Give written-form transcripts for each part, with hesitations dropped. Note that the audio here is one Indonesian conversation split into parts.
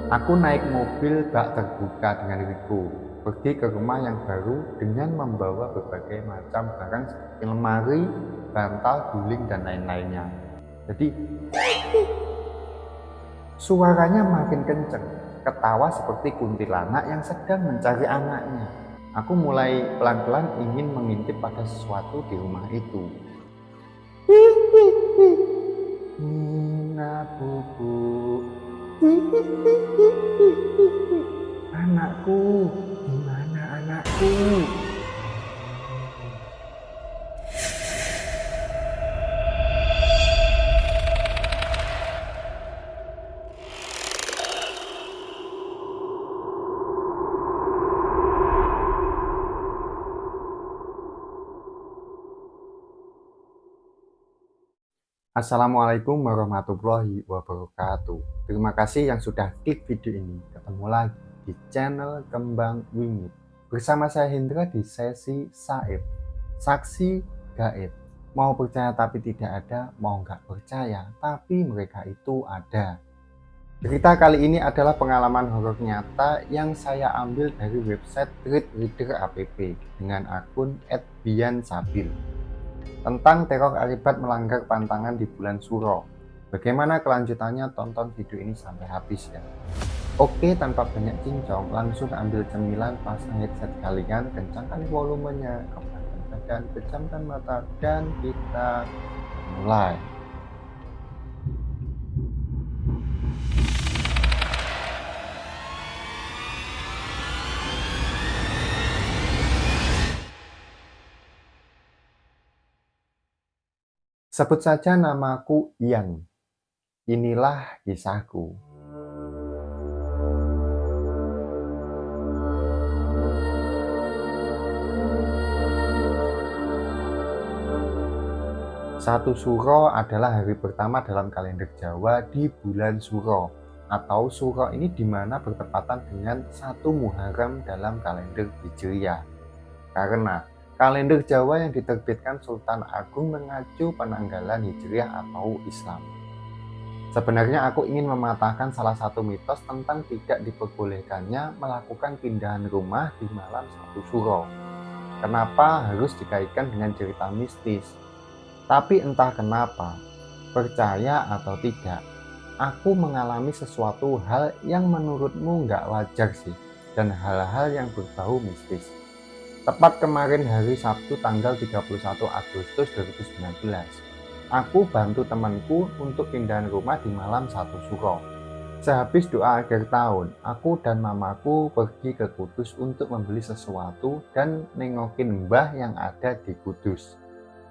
Aku naik mobil bak terbuka dengan Riko, pergi ke rumah yang baru dengan membawa berbagai macam barang seperti lemari, bantal, guling, dan lain-lainnya. Jadi suaranya makin kenceng, ketawa seperti kuntilanak yang sedang mencari anaknya. Aku mulai pelan-pelan ingin mengintip pada sesuatu di rumah itu. Nina bubuk. Anakku, di mana anakku? Assalamualaikum warahmatullahi wabarakatuh. Terima kasih yang sudah klik video ini. Ketemu lagi di channel Kembang Wingit. Bersama saya Hendra di sesi Saib, Saksi Gaib. Mau percaya tapi tidak ada, mau nggak percaya tapi mereka itu ada. Cerita kali ini adalah pengalaman horor nyata yang saya ambil dari website Thread Reader app dengan akun @biansabil. Tentang teror akibat melanggar pantangan di bulan Suro. Bagaimana kelanjutannya? Tonton video ini sampai habis ya. Oke, tanpa banyak cincong, langsung ambil cemilan, pasang headset kalian, kencangkan volumenya, kepalkan badan, pejamkan mata, dan kita mulai. Sebut saja namaku Ian. Inilah kisahku. Satu Suro adalah hari pertama dalam kalender Jawa di bulan Suro, atau Suro ini dimana bertepatan dengan 1 Muharram dalam kalender Hijriah. Karena kalender Jawa yang diterbitkan Sultan Agung mengacu penanggalan Hijriah atau Islam. Sebenarnya aku ingin mematahkan salah satu mitos tentang tidak diperbolehkannya melakukan pindahan rumah di malam 1 Suro. Kenapa harus dikaitkan dengan cerita mistis? Tapi entah kenapa, percaya atau tidak, aku mengalami sesuatu hal yang menurutmu nggak wajar sih, dan hal-hal yang berbau mistis. Tepat kemarin hari Sabtu tanggal 31 Agustus 2019, aku bantu temanku untuk pindahan rumah di malam 1 Suro. Sehabis doa akhir tahun, aku dan mamaku pergi ke Kudus untuk membeli sesuatu dan nengokin mbah yang ada di Kudus.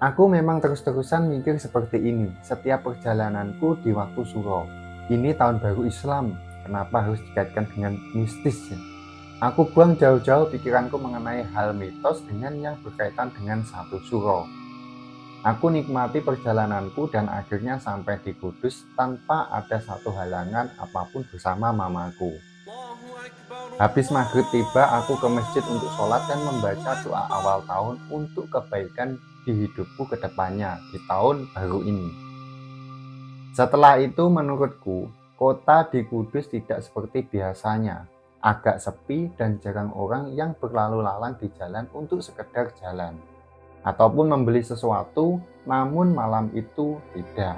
Aku memang terus-terusan mikir seperti ini setiap perjalananku di waktu Suro. Ini tahun baru Islam, kenapa harus dikaitkan dengan mistis ya? Aku buang jauh-jauh pikiranku mengenai hal mitos dengan yang berkaitan dengan 1 Suro. Aku nikmati perjalananku dan akhirnya sampai di Kudus tanpa ada satu halangan apapun bersama mamaku. Habis maghrib tiba, aku ke masjid untuk sholat dan membaca doa awal tahun untuk kebaikan di hidupku ke depannya di tahun baru ini. Setelah itu menurutku, kota di Kudus tidak seperti biasanya. Agak sepi dan jarang orang yang berlalu lalang di jalan untuk sekedar jalan ataupun membeli sesuatu, namun malam itu tidak.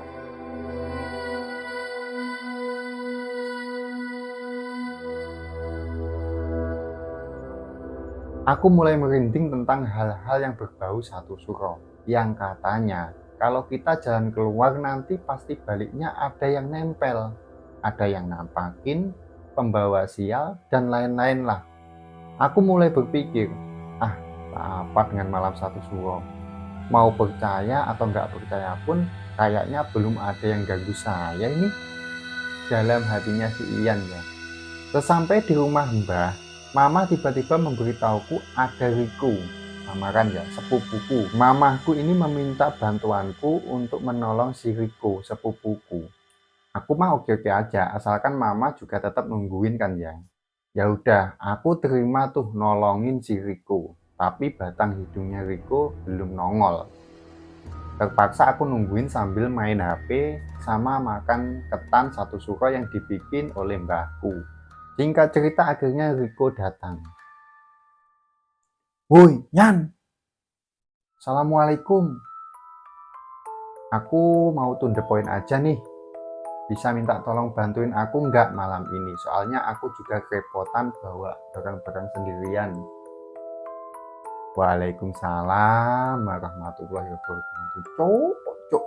Aku mulai merinding tentang hal-hal yang berbau 1 Suro, yang katanya kalau kita jalan keluar nanti pasti baliknya ada yang nempel, ada yang nampakin, pembawa sial, dan lain-lain lah. Aku mulai berpikir, tak apa dengan malam 1 Suro. Mau percaya atau nggak percaya pun kayaknya belum ada yang ganggu saya ini. Dalam hatinya si Ian ya. Sesampai di rumah mbah, mama tiba-tiba memberitahuku ada Riko, samaran ya, sepupuku. Mamaku ini meminta bantuanku untuk menolong si Riko, sepupuku. Aku mah oke-oke aja, asalkan mama juga tetap nungguin kan ya. Ya udah, aku terima tuh nolongin si Riko, tapi batang hidungnya Riko belum nongol. Terpaksa aku nungguin sambil main HP sama makan ketan 1 Suro yang dibikin oleh mbahku. Singkat cerita akhirnya Riko datang. Woi, Yan. Assalamualaikum. Aku mau to the point aja nih. Bisa minta tolong bantuin aku nggak malam ini? Soalnya aku juga kerepotan bawa barang-barang sendirian. Waalaikumsalam warahmatullahi wabarakatuh. Cok.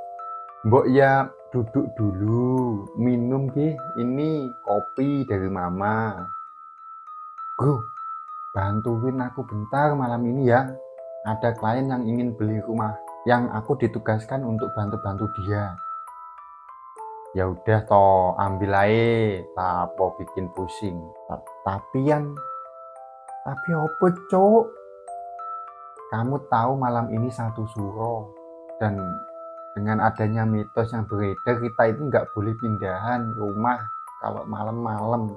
Mbok ya duduk dulu, minum ki. Ini kopi dari mama. Bro, bantuin aku bentar malam ini ya. Ada klien yang ingin beli rumah yang aku ditugaskan untuk bantu-bantu dia. Ya udah toh, ambil aja, tapo bikin pusing. Tapi apa cok? Kamu tahu malam ini satu suro, dan dengan adanya mitos yang beredar, kita itu nggak boleh pindahan rumah kalau malam-malam.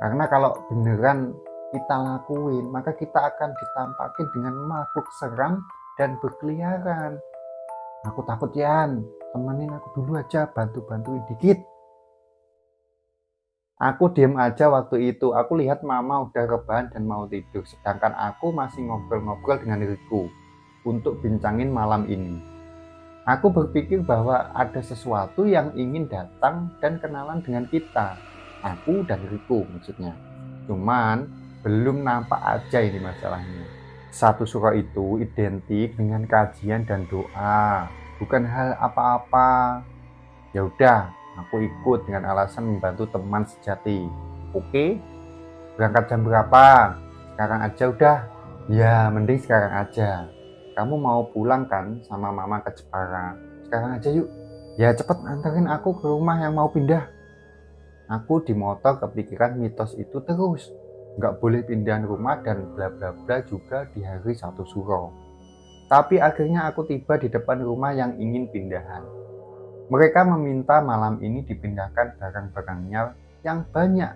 Karena kalau beneran kita lakuin, maka kita akan ditampakin dengan makhluk seram dan berkeliaran. Aku takut Yan, temenin aku dulu aja, bantuin dikit. Aku diem aja waktu itu. Aku lihat mama udah rebahan dan mau tidur, sedangkan aku masih ngobrol-ngobrol dengan Riko untuk bincangin malam ini. Aku berpikir bahwa ada sesuatu yang ingin datang dan kenalan dengan kita. Aku dan Riko maksudnya. Cuman belum nampak aja ini masalahnya. Satu surah itu identik dengan kajian dan doa, bukan hal apa-apa. Ya udah, aku ikut dengan alasan membantu teman sejati. Oke, berangkat jam berapa? Sekarang aja udah. Ya, mending sekarang aja. Kamu mau pulang kan sama mama ke Jepara? Sekarang aja yuk. Ya cepet anterin aku ke rumah yang mau pindah. Aku di motor kepikiran mitos itu terus. Nggak boleh pindahan rumah dan bla bla bla juga di hari satu suro. Tapi akhirnya aku tiba di depan rumah yang ingin pindahan. Mereka meminta malam ini dipindahkan barang-barangnya yang banyak.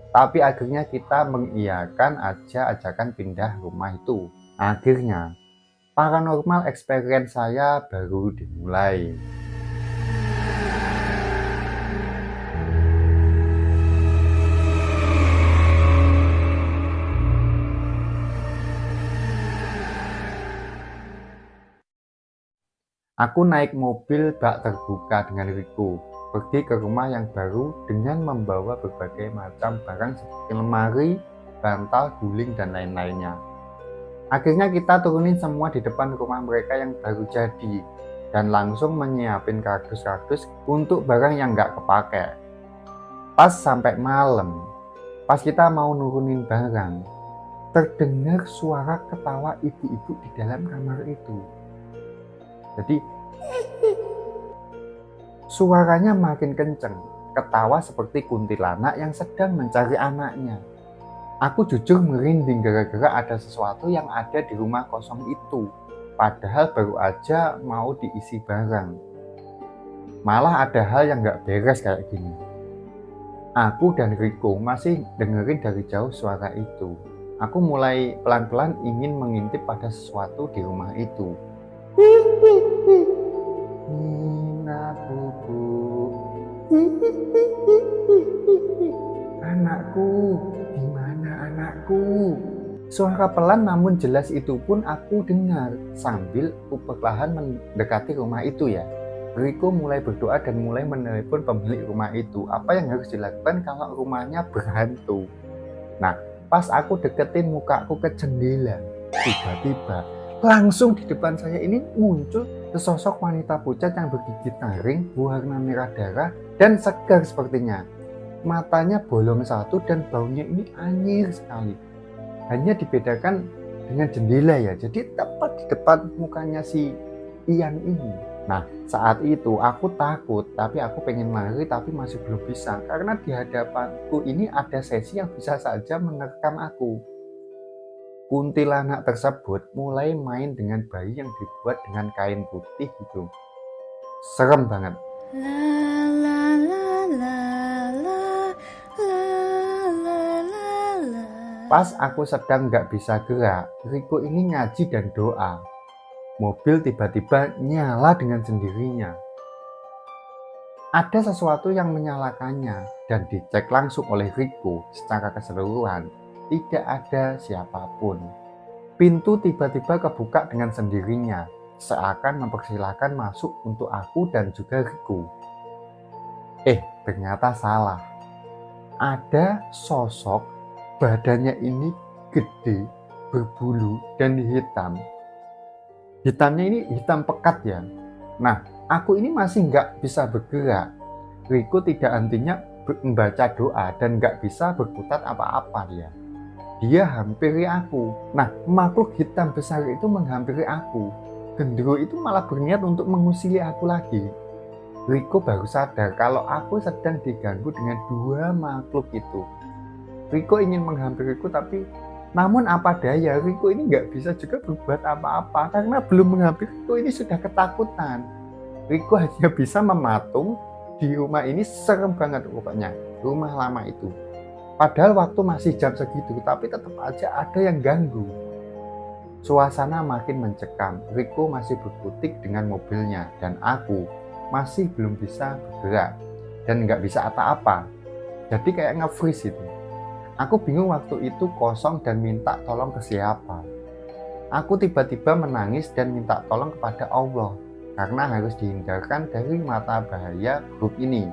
Tapi akhirnya kita mengiyakan aja ajakan pindah rumah itu. Akhirnya paranormal experience saya baru dimulai. Aku naik mobil bak terbuka dengan Riko, pergi ke rumah yang baru dengan membawa berbagai macam barang seperti lemari, bantal, guling, dan lain-lainnya. Akhirnya kita turunin semua di depan rumah mereka yang baru jadi, dan langsung menyiapin kardus-kardus untuk barang yang nggak kepake. Pas sampai malam, pas kita mau nurunin barang, terdengar suara ketawa ibu-ibu di dalam kamar itu. Jadi suaranya makin kenceng, ketawa seperti kuntilanak yang sedang mencari anaknya. Aku jujur merinding gara-gara ada sesuatu yang ada di rumah kosong itu, padahal baru aja mau diisi barang. Malah ada hal yang gak beres kayak gini. Aku dan Riko masih dengerin dari jauh suara itu. Aku mulai pelan-pelan ingin mengintip pada sesuatu di rumah itu. Nina bubu, anakku, di mana anakku? Suara pelan namun jelas itu pun aku dengar sambil aku perlahan mendekati rumah itu ya. Riko mulai berdoa dan mulai menelepon pemilik rumah itu. Apa yang harus dilakukan kalau rumahnya berhantu? Nah, pas aku deketin mukaku ke jendela, tiba-tiba langsung di depan saya ini muncul sesosok wanita pucat yang bergigi taring, berwarna merah darah, dan segar sepertinya. Matanya bolong satu dan baunya ini anyir sekali. Hanya dibedakan dengan jendela ya, jadi tepat di depan mukanya si Ian ini. Nah, saat itu aku takut, tapi aku pengen lari tapi masih belum bisa. Karena di hadapanku ini ada sesi yang bisa saja menerkam aku. Kuntilanak tersebut mulai main dengan bayi yang dibuat dengan kain putih gitu. Serem banget. Pas aku sedang nggak bisa gerak, Riko ini ngaji dan doa. Mobil tiba-tiba nyala dengan sendirinya. Ada sesuatu yang menyalakannya dan dicek langsung oleh Riko secara keseluruhan. Tidak ada siapapun. Pintu tiba-tiba kebuka dengan sendirinya, seakan mempersilahkan masuk untuk aku dan juga Riko. Ternyata salah. Ada sosok, badannya ini gede, berbulu, dan hitam. Hitamnya ini hitam pekat ya. Nah, aku ini masih nggak bisa bergerak. Riko tidak hentinya membaca doa dan nggak bisa berkutat apa-apa dia. Dia hampiri aku. Nah, makhluk hitam besar itu menghampiri aku. Gendero itu malah berniat untuk mengusili aku lagi. Riko baru sadar kalau aku sedang diganggu dengan dua makhluk itu. Riko ingin menghampiriku tapi namun apa daya, Riko ini nggak bisa juga berbuat apa-apa karena belum menghampiri. Riko ini sudah ketakutan. Riko hanya bisa mematung. Di rumah ini serem banget pokoknya, rumah lama itu. Padahal waktu masih jam segitu, tapi tetap aja ada yang ganggu. Suasana makin mencekam. Riko masih berkutik dengan mobilnya dan aku masih belum bisa bergerak dan nggak bisa apa-apa. Jadi kayak nge-freeze itu. Aku bingung waktu itu kosong dan minta tolong ke siapa. Aku tiba-tiba menangis dan minta tolong kepada Allah karena harus dihindarkan dari mata bahaya buruk ini.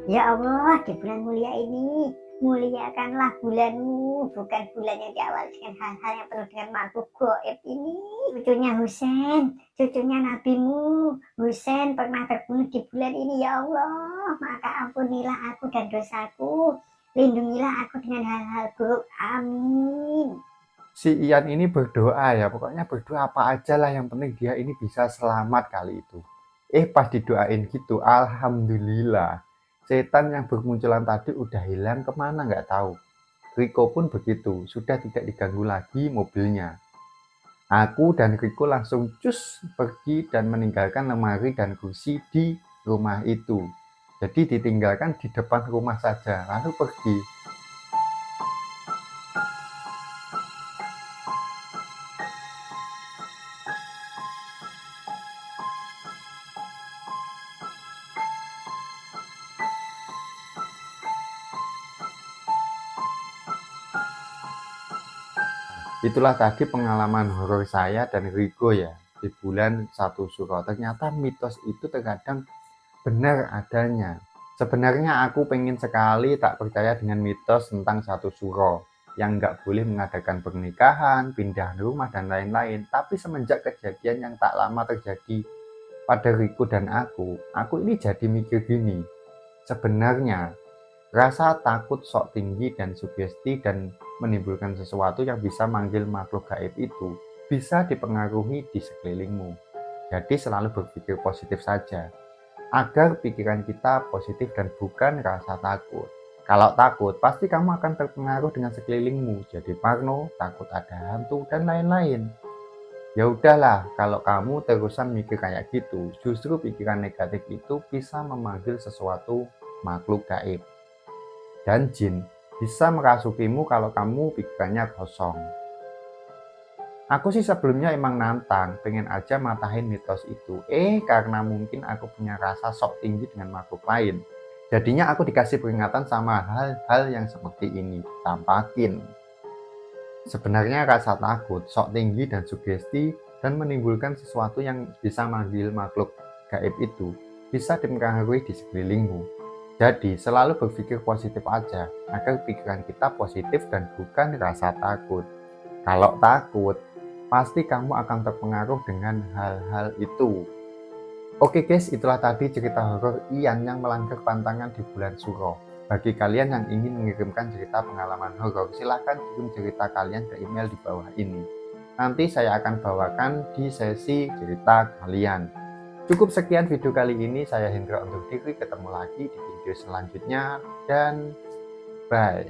Ya Allah, di bulan mulia ini, muliakanlah bulanmu, bukan bulan yang diawali dengan hal-hal yang penuh dengan makhluk gaib ini. Cucunya Husain, cucunya nabimu, Husain pernah terbunuh di bulan ini, ya Allah. Maka ampunilah aku dan dosaku, lindungilah aku dengan hal-hal buruk, amin. Si Ian ini berdoa ya, pokoknya berdoa apa aja lah, yang penting dia ini bisa selamat kali itu. Pas didoain gitu, alhamdulillah. Setan yang bermunculan tadi udah hilang kemana nggak tahu. Riko pun begitu, sudah tidak diganggu lagi mobilnya. Aku dan Riko langsung cus pergi dan meninggalkan lemari dan kursi di rumah itu. Jadi ditinggalkan di depan rumah saja, lalu pergi. Itulah tadi pengalaman horor saya dan Riko ya di bulan 1 Suro. Ternyata mitos itu terkadang benar adanya. Sebenarnya aku pengen sekali tak percaya dengan mitos tentang 1 Suro yang nggak boleh mengadakan pernikahan, pindah rumah, dan lain-lain. Tapi semenjak kejadian yang tak lama terjadi pada Riko dan aku ini jadi mikir gini. Sebenarnya rasa takut sok tinggi dan sugesti dan menimbulkan sesuatu yang bisa manggil makhluk gaib itu bisa dipengaruhi di sekelilingmu. Jadi selalu berpikir positif saja, agar pikiran kita positif dan bukan rasa takut. Kalau takut, pasti kamu akan terpengaruh dengan sekelilingmu, jadi parno, takut ada hantu, dan lain-lain. Ya udahlah, kalau kamu terusan mikir kayak gitu, justru pikiran negatif itu bisa memanggil sesuatu makhluk gaib. Dan jin bisa merasukimu kalau kamu pikirannya kosong. Aku sih sebelumnya emang nantang, pengen aja matahin mitos itu. Karena mungkin aku punya rasa sok tinggi dengan makhluk lain. Jadinya aku dikasih peringatan sama hal-hal yang seperti ini, tampakin. Sebenarnya rasa takut, sok tinggi dan sugesti dan menimbulkan sesuatu yang bisa manggil makhluk gaib itu bisa dipengaruhi di sekelilingmu. Jadi selalu berpikir positif aja agar pikiran kita positif dan bukan rasa takut. Kalau takut, pasti kamu akan terpengaruh dengan hal-hal itu. Oke guys, itulah tadi cerita horor Ian yang melanggar pantangan di bulan Suro. Bagi kalian yang ingin mengirimkan cerita pengalaman horor, silahkan kirim cerita kalian ke email di bawah ini. Nanti saya akan bawakan di sesi cerita kalian. Cukup sekian video kali ini, saya Hendra undur diri, ketemu lagi di video selanjutnya, dan bye.